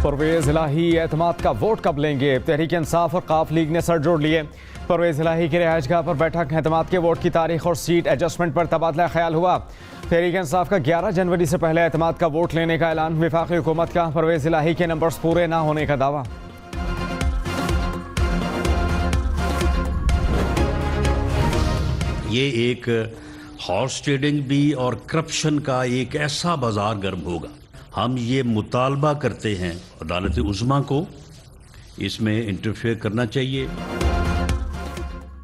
परवेज इलाही एतमाद का वोट कब लेंगे? तहरीक इंसाफ और काफ लीग ने सर जोड़ लिए। परवेज इलाही की रिहाइशगाह पर बैठक एतमाद के वोट की तारीख और सीट एडजस्टमेंट पर तबादला ख्याल हुआ। तहरीक इंसाफ का 11 जनवरी से पहले एतमाद का वोट लेने का ऐलान। वफाकी हुकूमत का परवेज इलाही के नंबर्स पूरे ना होने का दावा। ये एक हॉर्स ट्रेडिंग भी और करप्शन का एक ऐसा बाजार गर्म होगा। हम ये मुतालबा करते हैं अदालत उज़्मा को इसमें इंटरफेयर करना चाहिए।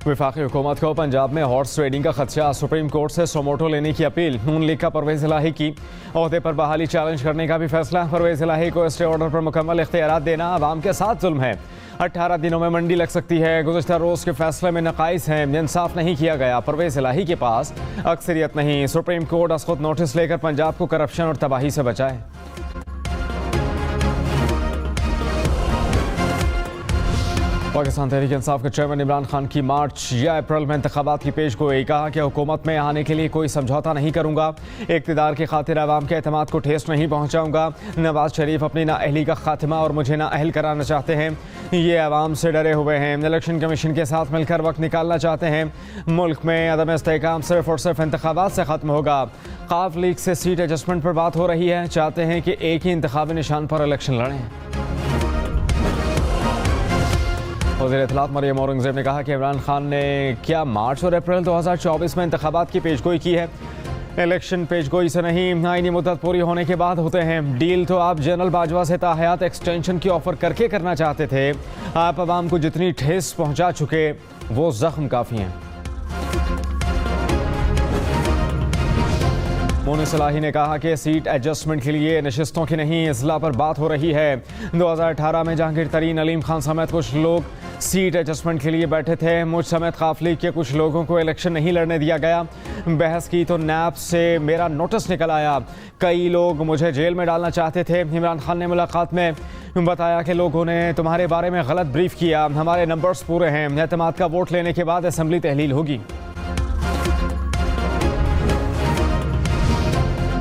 वफाकी हुकूमत को पंजाब में हॉर्स ट्रेडिंग का खदशा। सुप्रीम कोर्ट से सोमोटो लेने की अपील। नून लीग का परवेज इलाही की ओहदे पर बहाली चैलेंज करने का भी फैसला। परवेज इलाही को स्टे ऑर्डर पर मुकम्मल इख्तियारात देना अवाम के साथ जुल्म है। 18 दिनों में मंडी लग सकती है। गुज़श्ता रोज़ के फैसले में नकाइस हैं। इंसाफ नहीं किया गया। परवेज इलाही के पास अक्सरियत नहीं। सुप्रीम कोर्ट अस खुद नोटिस लेकर पंजाब को करप्शन और तबाही से बचाए। पाकिस्तान तहरीक इंसाफ के चेयरमैन इमरान खान की मार्च या अप्रैल में इंतखाबात की पेश गोई। कहा कि हुकूमत में आने के लिए कोई समझौता नहीं करूंगा। इक़्तिदार की खातिर अवाम के एतमाद को ठेस नहीं पहुंचाऊंगा। नवाज शरीफ अपनी नाअहली का खात्मा और मुझे नाअहल कराना चाहते हैं। ये अवाम से डरे हुए हैं। इलेक्शन कमीशन के साथ मिलकर वक्त निकालना चाहते हैं। मुल्क में अदम इस्तेहकाम सिर्फ और सिर्फ इंतखाबात से ख़त्म होगा। काफ लीग से सीट एडजस्टमेंट पर बात हो रही है। चाहते हैं कि एक ही इंतखाबी निशान पर इलेक्शन लड़ें। वज़ीर इत्तलात मरियम औरंगज़ेब ने कहा कि इमरान खान ने क्या मार्च और अप्रैल 2024 में इंतखाबात की पेशगोई की है। इलेक्शन पेशगोई से नहीं, आईनी मुद्दत पूरी होने के बाद होते हैं। डील तो आप जनरल बाजवा से ताहयात एक्सटेंशन की ऑफर करके करना चाहते थे। आप अवाम को जितनी ठेस पहुंचा चुके वो जख्म काफ़ी हैं। मोनी सलाही ने कहा कि सीट एडजस्टमेंट के लिए नशिस्तों की नहीं इस्लाह पर बात हो रही है। 2018 में जहांगीर तरीन, अलीम खान समेत कुछ लोग सीट एडजस्टमेंट के लिए बैठे थे। मुझ समेत काफ लीग के कुछ लोगों को इलेक्शन नहीं लड़ने दिया गया। बहस की तो नैब से मेरा नोटिस निकल आया। कई लोग मुझे जेल में डालना चाहते थे। इमरान खान ने मुलाकात में बताया कि लोगों ने तुम्हारे बारे में गलत ब्रीफ किया। हमारे नंबर्स पूरे हैं। एतमाद का वोट लेने के बाद असम्बली तहलील होगी।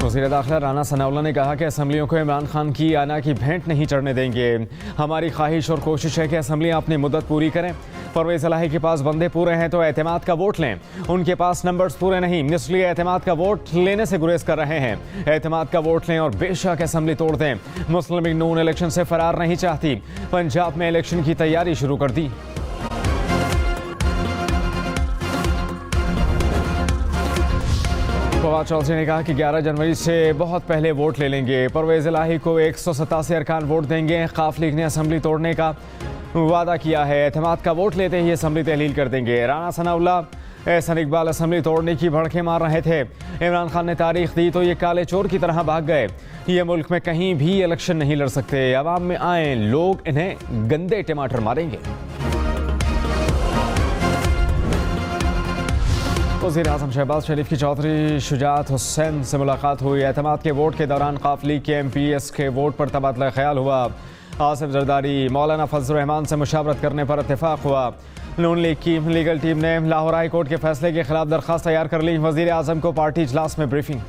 वज़ीर दाखिला राना सनाउल्लाह ने कहा कि असम्बलियों को इमरान खान की आना की भेंट नहीं चढ़ने देंगे। हमारी ख्वाहिश और कोशिश है कि असम्बलियाँ अपनी मुद्दत पूरी करें। परवेज इलाही के पास बंदे पूरे हैं तो एतमाद का वोट लें। उनके पास नंबर्स पूरे नहीं, इसलिए एतमाद का वोट लेने से गुरेज कर रहे हैं। एतमाद का वोट लें और बेशक असम्बली तोड़ दें। मुस्लिम लीग नून इलेक्शन से फरार नहीं चाहती। पंजाब में इलेक्शन की तैयारी शुरू कर दी। फवाद चौधरी ने कहा कि 11 जनवरी से बहुत पहले वोट ले लेंगे। परवेज इलाही को 187 अरकान वोट देंगे। काफ लीग ने असम्बली तोड़ने का वादा किया है। एतमाद का वोट लेते ही असम्बली तहलील कर देंगे। राना सनाउल्लाह, एहसन इकबाल असम्बली तोड़ने की भड़कें मार रहे थे। इमरान खान ने तारीख दी तो ये काले चोर की तरह भाग गए। ये मुल्क में कहीं भी इलेक्शन नहीं लड़ सकते। अवाम में आए लोग इन्हें गंदे टमाटर मारेंगे। वज़ीर आज़म शहबाज शरीफ की चौधरी शुजात हुसैन से मुलाकात हुई। एतमाद के वोट के दौरान काफ लीग के MPS के वोट पर तबादला ख्याल हुआ। आसिफ जरदारी, मौलाना फजल रहमान से मुशावरत करने पर इत्तेफाक हुआ। नून लीग की लीगल टीम ने लाहौर हाई कोर्ट के फैसले के खिलाफ दरख्वास्त तैयार कर ली। वज़ीर आज़म को पार्टी इजलास में ब्रीफिंग।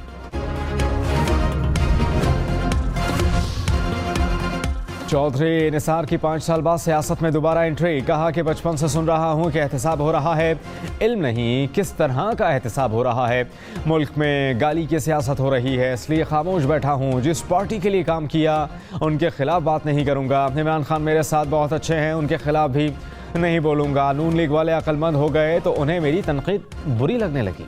चौधरी निसार की 5 साल बाद सियासत में दोबारा एंट्री। कहा कि बचपन से सुन रहा हूँ कि एहतसाब हो रहा है। इल्म नहीं किस तरह का एहतसाब हो रहा है। मुल्क में गाली की सियासत हो रही है, इसलिए खामोश बैठा हूँ। जिस पार्टी के लिए काम किया उनके खिलाफ बात नहीं करूँगा। इमरान खान मेरे साथ बहुत अच्छे हैं, उनके खिलाफ भी नहीं बोलूँगा। नून लीग वाले अक्लमंद हो गए तो उन्हें मेरी तनकीद बुरी लगने लगी।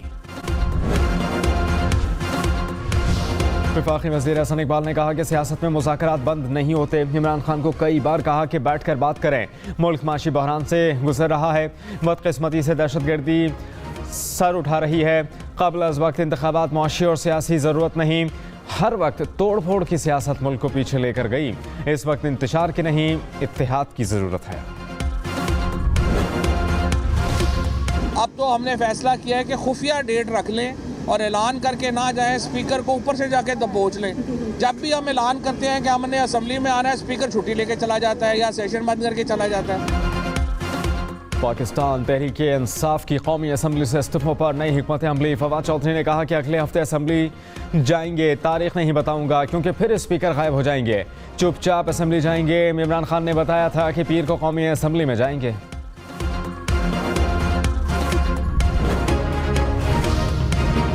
वफाकी वज़ीर एहसन इकबाल ने कहा कि सियासत में मुज़ाकरात बंद नहीं होते। इमरान खान को कई बार कहा कि बैठ कर बात करें। मुल्क माशी बहरान से गुजर रहा है। बदकिस्मती से दहशतगर्दी सर उठा रही है। क़ब्ल अज़ वक्त इंतखाबात मुआशी और सियासी ज़रूरत नहीं। हर वक्त तोड़ फोड़ की सियासत मुल्क को पीछे लेकर गई। इस वक्त इंतशार की नहीं, इत्तेहाद की ज़रूरत है। अब तो हमने फैसला किया है कि खुफिया डेट रख लें और ऐलान करके ना जाएं। स्पीकर को ऊपर से जाके दबोच लें। जब भी हम ऐलान करते हैं कि हमने असम्बली में आना है, स्पीकर छुट्टी लेके चला जाता है या सेशन बंद करके चला जाता है। पाकिस्तान तहरीक इंसाफ की कौमी असम्बली से इस्तीफों पर नई हिकमत अमली। फवाद चौधरी ने कहा कि अगले हफ्ते असम्बली जाएंगे। तारीख नहीं बताऊंगा क्योंकि फिर स्पीकर गायब हो जाएंगे। चुपचाप असेंबली जाएंगे। इमरान खान ने बताया था कि पीर को कौमी असेंबली में जाएंगे।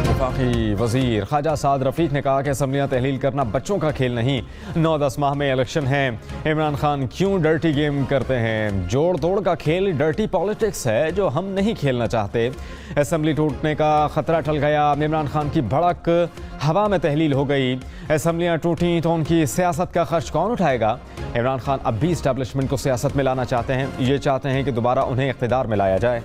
वफाकी वजीर ख्वाजा साद रफीक ने कहा कि असम्बलियाँ तहलील करना बच्चों का खेल नहीं। 9-10 माह में इलेक्शन है। इमरान खान क्यों डर्टी गेम करते हैं? जोड़ तोड़ का खेल डर्टी पॉलिटिक्स है जो हम नहीं खेलना चाहते। असम्बली टूटने का खतरा टल गया। इमरान खान की भड़क हवा में तहलील हो गई। असम्बलियाँ टूटी तो उनकी सियासत का खर्च कौन उठाएगा? इमरान खान अब भी इस्टेब्लिशमेंट को सियासत में लाना चाहते हैं। ये चाहते हैं कि दोबारा उन्हें इख्तिदार में लाया जाए।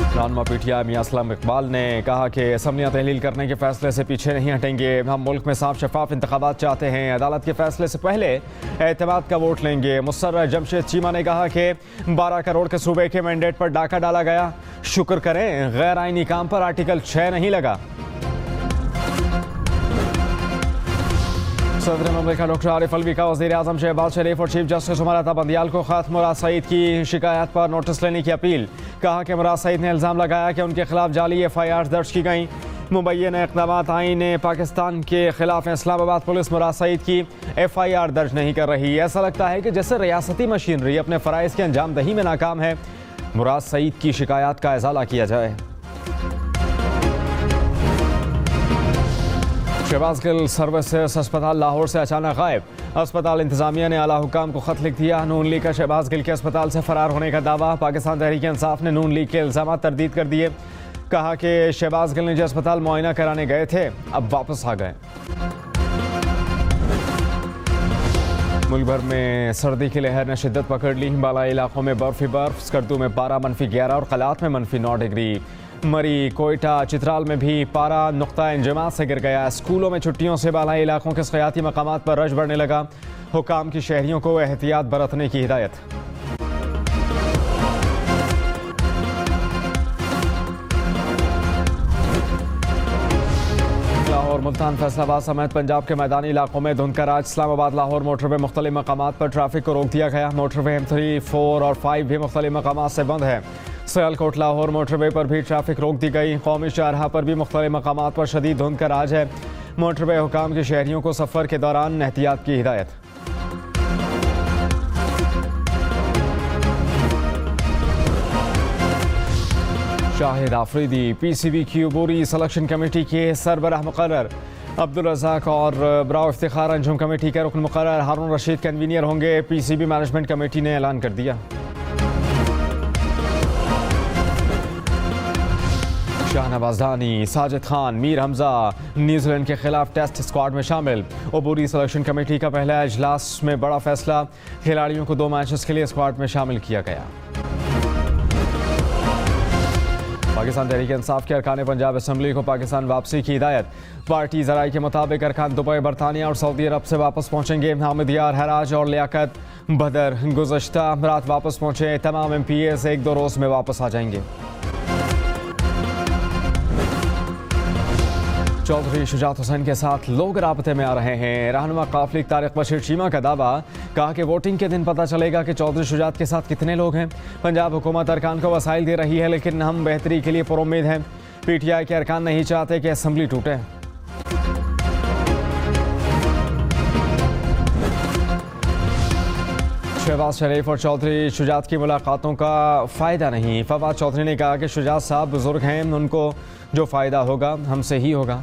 रहनुमा पीटीआई मियां असलम इकबाल ने कहा कि असम्बलियाँ तहलील करने के फैसले से पीछे नहीं हटेंगे। हम मुल्क में साफ शफाफ इंतखाबात चाहते हैं। अदालत के फैसले से पहले एतमाद का वोट लेंगे। मुसर्रह जमशेद चीमा ने कहा कि 12 करोड़ के सूबे के मैंडेट पर डाका डाला गया। शुक्र करें गैर आईनी काम पर आर्टिकल 6 नहीं लगा। सदर ममलिकत डॉक्टर आरिफ अलवी का वज़ीर आज़म शहबाज शरीफ और चीफ जस्टिस उमर अता बंदियाल को ख़त। मुराद सईद की शिकायत पर नोटिस लेने की अपील। कहा कि मुराद सईद ने इल्ज़ाम लगाया कि उनके खिलाफ जाली FIR दर्ज की गई। मुबैन इक़दाम आईन पाकिस्तान के खिलाफ इस्लामाबाद पुलिस मुराद सईद की FIR दर्ज नहीं कर रही। ऐसा लगता है कि जैसे रियासती मशीनरी अपने फ़राइज़ की अंजामदही में नाकाम है। मुराद सईद की शिकायत का इज़ाला किया जाए। शहबाज गिल सर्विसेज अस्पताल लाहौर से अचानक गायब। अस्पताल इंतजामिया ने आला हुकाम को खत लिख दिया। नून लीग का शहबाज गिल के अस्पताल से फरार होने का दावा। पाकिस्तान तहरीक इंसाफ ने नून लीग के इल्जाम तरदीद कर दिए। कहा कि शहबाज गिल निजी अस्पताल मुआयना कराने गए थे, अब वापस आ गए। मुल्क भर में सर्दी की लहर ने शिद्दत पकड़ ली। बालाई इलाकों में बर्फ ही बर्फ। स्कर्दू में पारा -11 और कलात में -9 डिग्री। मरी, कोयटा, चित्राल में भी पारा नुक्ता इंजमात से गिर गया। स्कूलों में छुट्टियों से बालाई इलाकों के सयाती मकामात पर रश बढ़ने लगा। हुकाम की शहरियों को एहतियात बरतने की हिदायत। लाहौर, मुल्तान, फैसलाबाद समेत पंजाब के मैदानी इलाकों में धुंध का राज। इस्लामाबाद लाहौर मोटरवे मुख्तलिफ मकामात पर ट्रैफिक को रोक दिया गया। मोटरवे M3, 4 और 5 भी मुख्तलिफ मकामात से बंद है। सियालकोट लाहौर मोटरवे पर भी ट्रैफिक रोक दी गई। कौमी शाहराह पर भी मुख्तलिफ मकामात पर शदीद धुंध का राज है। मोटरवे हुकाम के शहरियों को सफ़र के दौरान एहतियात की हिदायत। शाहिद आफरीदी PCB की अबूरी सलेक्शन कमेटी के सरबराह मुकर्रर। अब्दुल रज़ाक और ब्राउ इफ्तिखार अंजुम कमेटी के रुकन मुकर्रर। हारून रशीद कन्वीनियर होंगे। PCB मैनेजमेंट कमेटी ने ऐलान कर दिया। शाहनवाज दानी, साजिद खान, मीर हमजा न्यूजीलैंड के खिलाफ टेस्ट स्क्वाड में शामिल। अबूरी सलेक्शन कमेटी का पहला इजलास में बड़ा फैसला। खिलाड़ियों को 2 मैचेस के लिए स्क्वाड में शामिल किया गया। पाकिस्तान तहरीक इंसाफ के अरकान पंजाब असम्बली को पाकिस्तान वापसी की हिदायत। पार्टी ज़राए के मुताबिक अरकान दुबई, बरतानिया और सऊदी अरब से वापस पहुंचेंगे। हामिद यार, हराज और लियाकत बदर गुज़श्ता रात वापस पहुंचे। तमाम MPAs 1-2 रोज़ में वापस आ जाएंगे। चौधरी शुजात हुसैन के साथ लोग राबते में आ रहे हैं। रहनुमा काफिल तारिक बशीर चीमा का दावा। कहा कि वोटिंग के दिन पता चलेगा कि चौधरी शुजात के साथ कितने लोग हैं। पंजाब हुकूमत अरकान को वसाइल दे रही है, लेकिन हम बेहतरी के लिए पुरुम्मीद हैं। PTI के अरकान नहीं चाहते कि असम्बली टूटे। शहबाज शरीफ और चौधरी शुजात की मुलाकातों का फ़ायदा नहीं। फवाद चौधरी ने कहा कि शुजात साहब बुजुर्ग हैं, उनको जो फ़ायदा होगा हमसे ही होगा।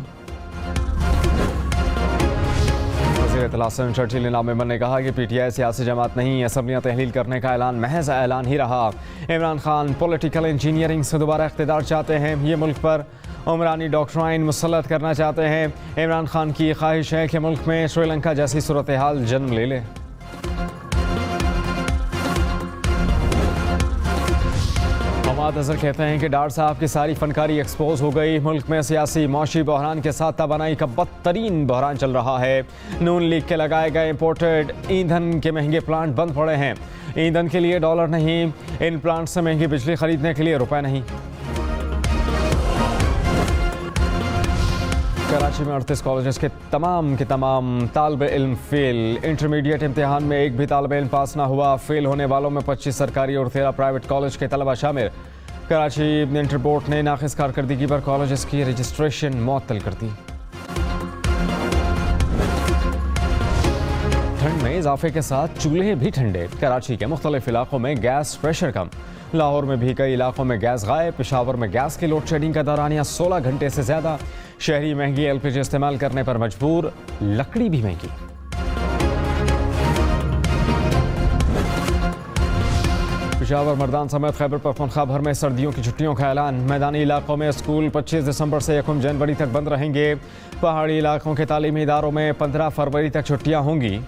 वज़ीर इत्तला चर्चिल निलाम मेमन ने कहा कि PTI सियासी जमात नहीं, असम्बलियाँ तहलील करने का ऐलान महज ऐलान ही रहा। इमरान खान पॉलिटिकल इंजीनियरिंग से दोबारा इख्तिदार चाहते हैं। ये मुल्क पर उमरानी डॉक्ट्राइन मुसल्लत करना चाहते हैं। इमरान खान की ख्वाहिश है कि मुल्क में श्रीलंका जैसी सूरत हाल जन्म ले ले। हमाद अजहर कहते हैं कि डार साहब की सारी फनकारी एक्सपोज हो गई। मुल्क में सियासी मौशी बहरान के साथ तवानाई का बदतरीन बहरान चल रहा है। नून लीग के लगाए गए इंपोर्टेड ईंधन के महंगे प्लांट बंद पड़े हैं। ईंधन के लिए डॉलर नहीं, इन प्लांट से महंगी बिजली खरीदने के लिए रुपए नहीं। कराची में 38 कॉलेजेस के तमाम तालिब इल्म फेल। इंटरमीडिएट इम्तिहान में एक भी तालिब इल्म पास ना हुआ। फेल होने वालों में 25 सरकारी और 13 प्राइवेट कॉलेज के तलबा शामिल। कराची इंटर बोर्ड ने नाक़िस कारकर्दगी पर कॉलेजेस की रजिस्ट्रेशन मुअत्तल कर दी। ठंड में इजाफे के साथ चूल्हे भी ठंडे। कराची के मुख्तलिफ इलाकों में गैस प्रेशर कम। लाहौर में भी कई इलाकों में गैस गायब। पेशावर में गैस की लोड शेडिंग का दौरानिया 16 घंटे से ज़्यादा। शहरी महंगी LPG इस्तेमाल करने पर मजबूर। लकड़ी भी महंगी। पेशावर, मर्दान समेत खैबर पख्तूनख्वा भर में सर्दियों की छुट्टियों का ऐलान। मैदानी इलाकों में स्कूल 25 दिसंबर से 1 जनवरी तक बंद रहेंगे। पहाड़ी इलाकों के तालीमी इदारों में 15 फरवरी तक छुट्टियां होंगी।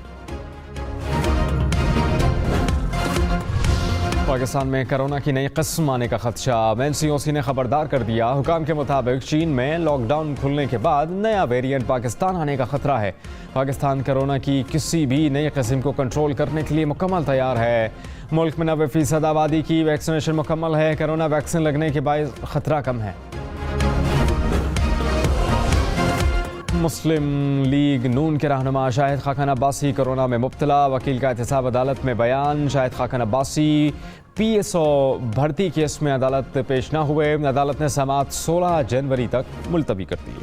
पाकिस्तान में कोरोना की नई किस्म आने का खदशा। NCOC ने खबरदार कर दिया। हुकाम के मुताबिक चीन में लॉकडाउन खुलने के बाद नया वेरिएंट पाकिस्तान आने का खतरा है। पाकिस्तान कोरोना की किसी भी नई किस्म को कंट्रोल करने के लिए मुकम्मल तैयार है। मुल्क में 90% आबादी की वैक्सीनेशन मुकम्मल है। कोरोना वैक्सीन लगने के बाद खतरा कम है। मुस्लिम लीग नून के रहनुमा शाहिद खाकन अब्बासी कोरोना में मुब्तला। वकील का एहतसाब अदालत में बयान। शाहिद खाकन अब्बासी PSO भर्ती केस में अदालत पेश न हुए। अदालत ने समाअत 16 जनवरी तक मुलतवी कर दी।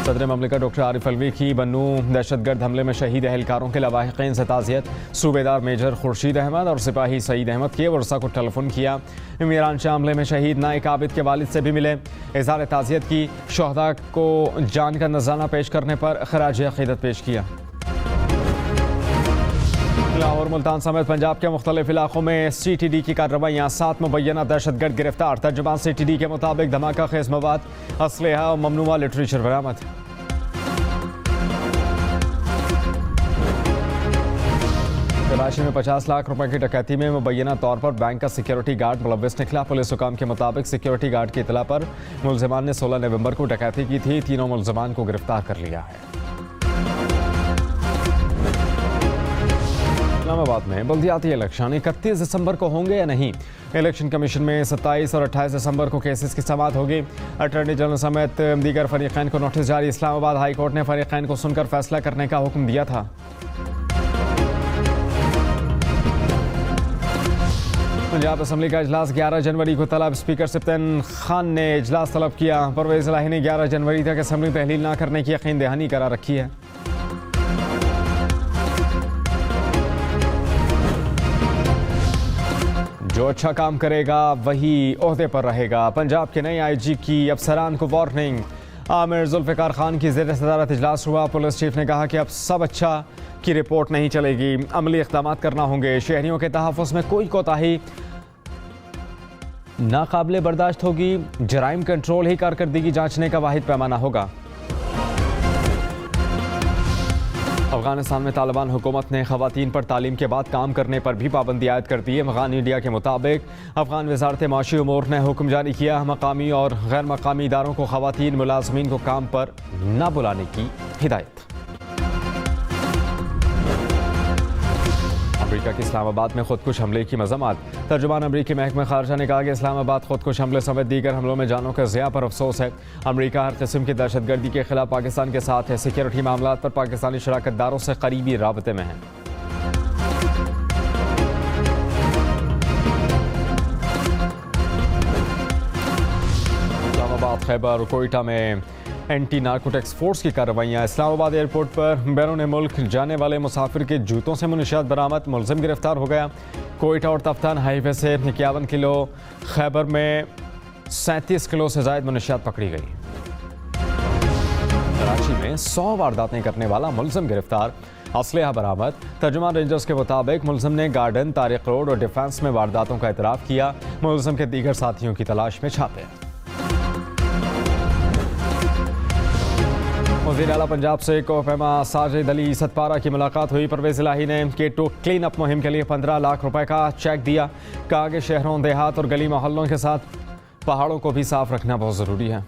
सदर ममलिकत डॉक्टर आरिफ अलवी की बन्नू दहशतगर्द हमले में शहीद एहलकारों के लवाहिकीन से ताज़ियत। सूबेदार मेजर खुर्शीद अहमद और सिपाही सईद अहमद के वर्सा को टेलीफोन किया। मीरान शाह हमले में शहीद नाइक आबिद के वालिद से भी मिले। इज़हार ताज़ियत की। शहदा को जान का नज़राना पेश करने पर खराज अक़ीदत पेश किया। लाहौर, मुल्तान समेत पंजाब के मुख्तलिफ इलाकों में CTD की कार्रवाइयाँ। 7 मुबैना दहशतगर्द गिरफ्तार। तर्जुमान CTD के मुताबिक धमाका खेज मवाद, असलहा और ममनुआ लिटरेचर बरामद। कराची में 50 लाख रुपए की डकैती में मुबैना तौर पर बैंक का सिक्योरिटी गार्ड मुलव्वस निकला। पुलिस हुकाम के मुताबिक सिक्योरिटी गार्ड की इतला पर मुलजिमान ने 16 नवंबर को डकैती की थी। तीनों मुलजिमान को गिरफ्तार कर लिया है। इस्लामाबाद में बल्दियाती इलेक्शन 31 दिसंबर को होंगे या नहीं। इलेक्शन कमीशन में 27 और 28 दिसंबर को केसेस की समाअत होगी। अटॉर्नी जनरल समेत दीगर फरीकैन को नोटिस जारी। इस्लामाबाद हाई कोर्ट ने फरीकैन को सुनकर फैसला करने का हुक्म दिया था। पंजाब असम्बली का इजलास 11 जनवरी को तलब। स्पीकर सिप्तन खान ने इजलास तलब किया। परवेज इलाही ने 11 जनवरी तक असम्बली तहलील न करने की यकीन दहानी करा रखी है। जो अच्छा काम करेगा वही ओहदे पर रहेगा। पंजाब के नए IG की अफसरान को वार्निंग। आमिर जुल्फ़िकार खान की ज़ेर सदारत इजलास हुआ। पुलिस चीफ ने कहा कि अब सब अच्छा की रिपोर्ट नहीं चलेगी, अमली इक़दामात करना होंगे। शहरियों के तहफ़्फ़ुज़ में कोई कोताही नाकाबिले बर्दाश्त होगी। जराइम कंट्रोल ही कारकर्दगी जांचने का वाहिद पैमाना होगा। अफगानिस्तान में तालिबान हुकूमत ने ख़वातीन पर तालीम के बाद काम करने पर भी पाबंदी आयद कर दी है। अफगान मीडिया के मुताबिक अफगान वज़ारत माशी उमूर ने हुक्म जारी किया। मकामी और गैर मकामी इदारों को ख़वातीन मुलाज़मीन को काम पर न बुलाने की हिदायत। अमरीका की इस्लामाबाद में खुदकुश हमले की मज़म्मत। तर्जुमान अमरीकी महकमा ख़ारजा ने कहा कि इस्लामाबाद खुदकुश हमले समेत दीगर हमलों में जानों के ज़िया पर अफसोस है। अमरीका हर किस्म की दहशतगर्दी के खिलाफ पाकिस्तान के साथ है। सिक्योरिटी मामलात पर पाकिस्तानी शराकतदारों से करीबी राबते में है। इस्लामाबाद, खैबर, कोयटा में एंटी नारकोटिक्स फोर्स की कार्रवाइयाँ। इस्लामाबाद एयरपोर्ट पर बैरून मुल्क जाने वाले मुसाफिर के जूतों से मुनशियात बरामद। मुलजिम गिरफ्तार हो गया। कोयटा और तफ्तान हाईवे से 51 किलो, खैबर में 37 किलो से ज़ायद मुनशियात पकड़ी गई। कराची में 100 वारदातें करने वाला मुलजिम गिरफ्तार, असलहा बरामद। तर्जुमान रेंजर्स के मुताबिक मुलजिम ने गार्डन, तारिक रोड और डिफेंस में वारदातों का एतराफ़ किया। मुलजिम के दीगर साथियों की तलाश में छापे। वज़ीर आला पंजाब से कोहपैमा साजिद अली सतपारा की मुलाकात हुई। परवेज इलाही ने K2 क्लीन अप मुहिम के लिए 15 लाख रुपए का चेक दिया। कहा कि शहरों, देहात और गली मोहल्लों के साथ पहाड़ों को भी साफ रखना बहुत ज़रूरी है।